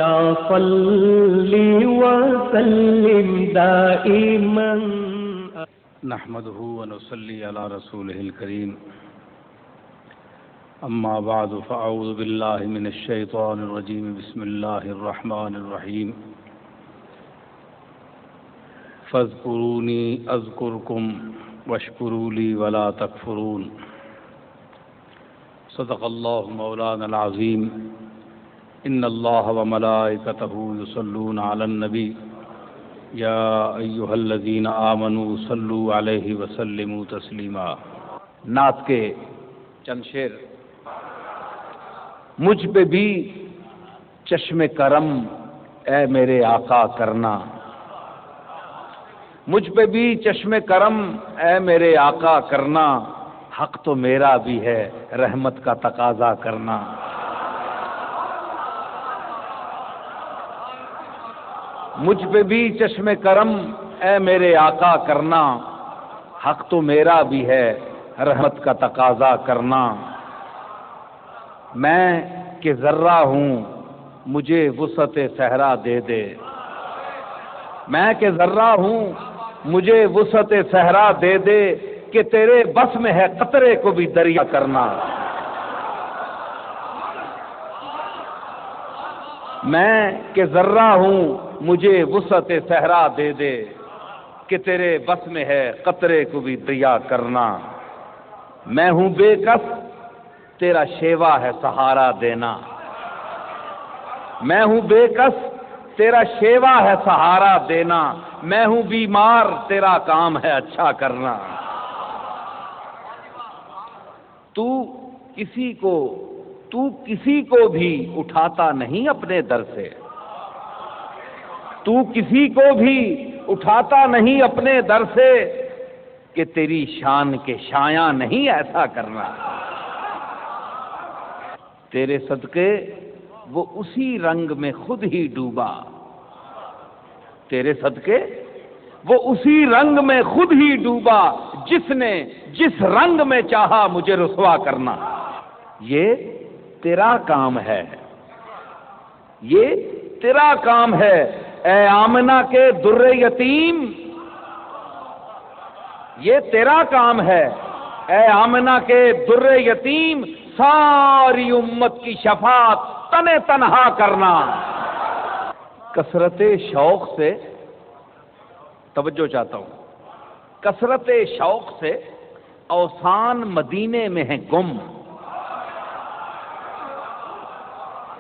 مولایا صلی وسلم دائما نحمده ونصلي على رسوله الكريم اما بعد فاعوذ بالله من الشيطان الرجيم بسم الله الرحمن الرحيم فاذكروني اذكركم واشكروا لي ولا تكفرون صدق الله مولانا العظيم ان الله وملائكته يصلون على النبي یا ایھا الذین آمنوا صلوا علیہ وسلموا تسلیما۔ نعت کے چند شعر۔ مجھ پہ بھی چشم کرم اے میرے آقا کرنا، مجھ پہ بھی چشم کرم اے میرے آقا کرنا، حق تو میرا بھی ہے رحمت کا تقاضا کرنا۔ مجھ پہ بھی چشم کرم اے میرے آقا کرنا، حق تو میرا بھی ہے رحمت کا تقاضا کرنا۔ میں کہ ذرہ ہوں مجھے وسعت صحرا دے دے، میں کہ ذرہ ہوں مجھے وسعت صحرا دے دے، کہ تیرے بس میں ہے قطرے کو بھی دریا کرنا۔ میں کہ ذرہ ہوں مجھے وسعت صحرا دے دے، کہ تیرے بس میں ہے قطرے کو بھی دریا کرنا۔ میں ہوں بے کس تیرا شیوا ہے سہارا دینا، میں ہوں بے کس تیرا شیوا ہے سہارا دینا، میں ہوں بیمار تیرا کام ہے اچھا کرنا۔ تو کسی کو بھی اٹھاتا نہیں اپنے در سے، تو کسی کو بھی اٹھاتا نہیں اپنے در سے، کہ تیری شان کے شایاں نہیں ایسا کرنا۔ تیرے صدقے وہ اسی رنگ میں خود ہی ڈوبا، تیرے صدقے وہ اسی رنگ میں خود ہی ڈوبا، جس نے جس رنگ میں چاہا مجھے رسوا کرنا۔ یہ تیرا کام ہے، یہ تیرا کام ہے اے آمنہ کے در یتیم، یہ تیرا کام ہے اے آمنہ کے در یتیم، ساری امت کی شفاعت تنے تنہا کرنا۔ کثرت شوق سے، توجہ چاہتا ہوں، کثرت شوق سے اوثان مدینے میں ہیں گم،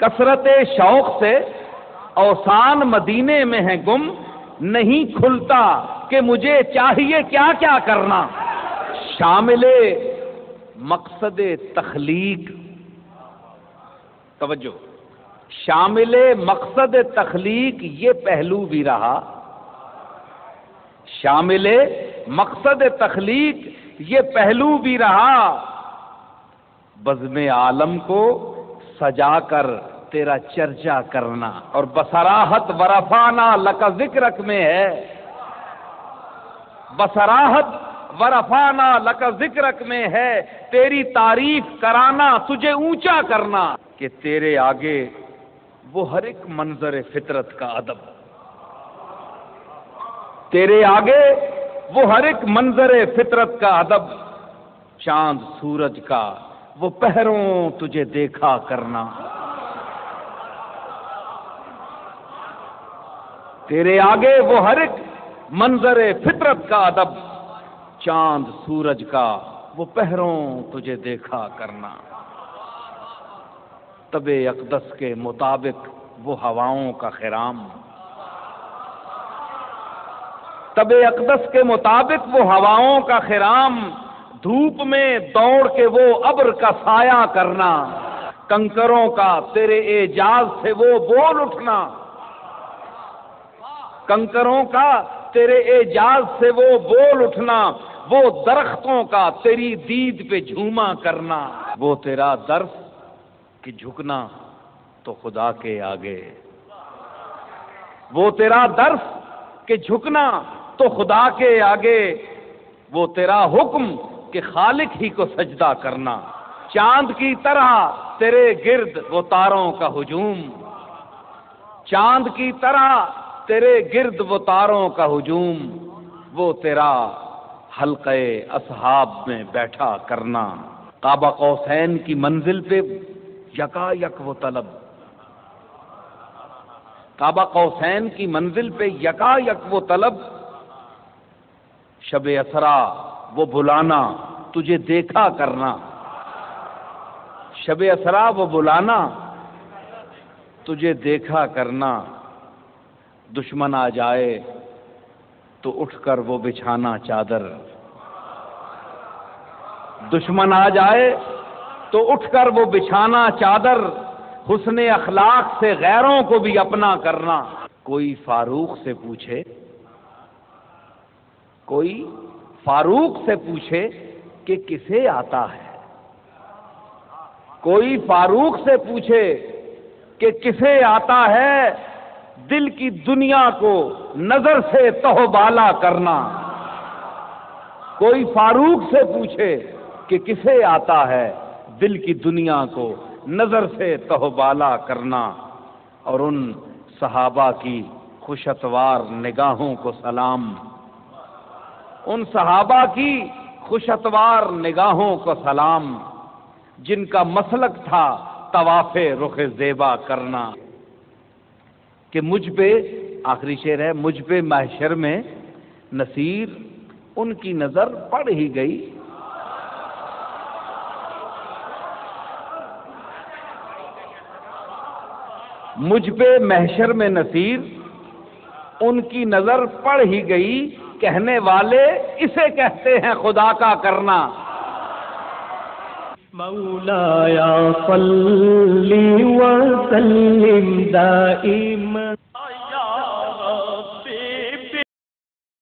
کثرت شوق سے اوثان مدینے میں ہیں گم، نہیں کھلتا کہ مجھے چاہیے کیا کیا کرنا۔ شامل مقصد تخلیق، توجہ، شامل مقصد تخلیق یہ پہلو بھی رہا، شامل مقصد تخلیق یہ پہلو بھی رہا، بزم عالم کو سجا کر تیرا چرچا کرنا، اور بصراحت ورفعنا لک ذکرک میں ہے، بصراحت ورفعنا لک ذکرک میں ہے، تیری تعریف کرانا تجھے اونچا کرنا، کہ تیرے آگے وہ ہر ایک منظر فطرت کا ادب، تیرے آگے وہ ہر ایک منظر فطرت کا ادب، چاند سورج کا وہ پہروں تجھے دیکھا کرنا۔ تیرے آگے وہ ہر ایک منظر فطرت کا ادب، چاند سورج کا وہ پہروں تجھے دیکھا کرنا۔ طب اقدس کے مطابق وہ ہواؤں کا خرام، طب اقدس کے مطابق وہ ہواؤں کا خرام، دھوپ میں دوڑ کے وہ ابر کا سایہ کرنا، کنکروں کا تیرے اعجاز سے وہ بول اٹھنا، کنکروں کا تیرے اعجاز سے وہ بول اٹھنا، وہ درختوں کا تیری دید پہ جھوما کرنا، وہ تیرا درس کہ جھکنا تو خدا کے آگے، وہ تیرا درس کہ جھکنا تو خدا کے آگے، وہ تیرا حکم کہ خالق ہی کو سجدہ کرنا، چاند کی طرح تیرے گرد وہ تاروں کا ہجوم، چاند کی طرح تیرے گرد وہ تاروں کا ہجوم، وہ تیرا حلقہ اصحاب میں بیٹھا کرنا، قاب قوسین کی منزل پہ یکا یک وہ طلب، قاب قوسین کی منزل پہ یکا یک وہ طلب، شب اسرا وہ بلانا تجھے دیکھا کرنا، شب اسرا وہ بلانا تجھے دیکھا کرنا، دشمن آ جائے تو اٹھ کر وہ بچھانا چادر، دشمن آ جائے تو اٹھ کر وہ بچھانا چادر، حسن اخلاق سے غیروں کو بھی اپنا کرنا۔ کوئی فاروق سے پوچھے، کوئی فاروق سے پوچھے کہ کسے آتا ہے، کوئی فاروق سے پوچھے کہ کسے آتا ہے دل کی دنیا کو نظر سے تہ بالا کرنا، کوئی فاروق سے پوچھے کہ کسے آتا ہے دل کی دنیا کو نظر سے تہ بالا کرنا، اور ان صحابہ کی خوشتوار نگاہوں کو سلام، ان صحابہ کی خوشتوار نگاہوں کو سلام، جن کا مسلک تھا طواف رخ زیبا کرنا، کہ مجھ پہ، آخری شعر ہے، مجھ پہ محشر میں نصیر ان کی نظر پڑ ہی گئی، مجھ پہ محشر میں نصیر ان کی نظر پڑ ہی گئی، کہنے والے اسے کہتے ہیں خدا کا کرنا۔ مولایا صلی وسلم دائما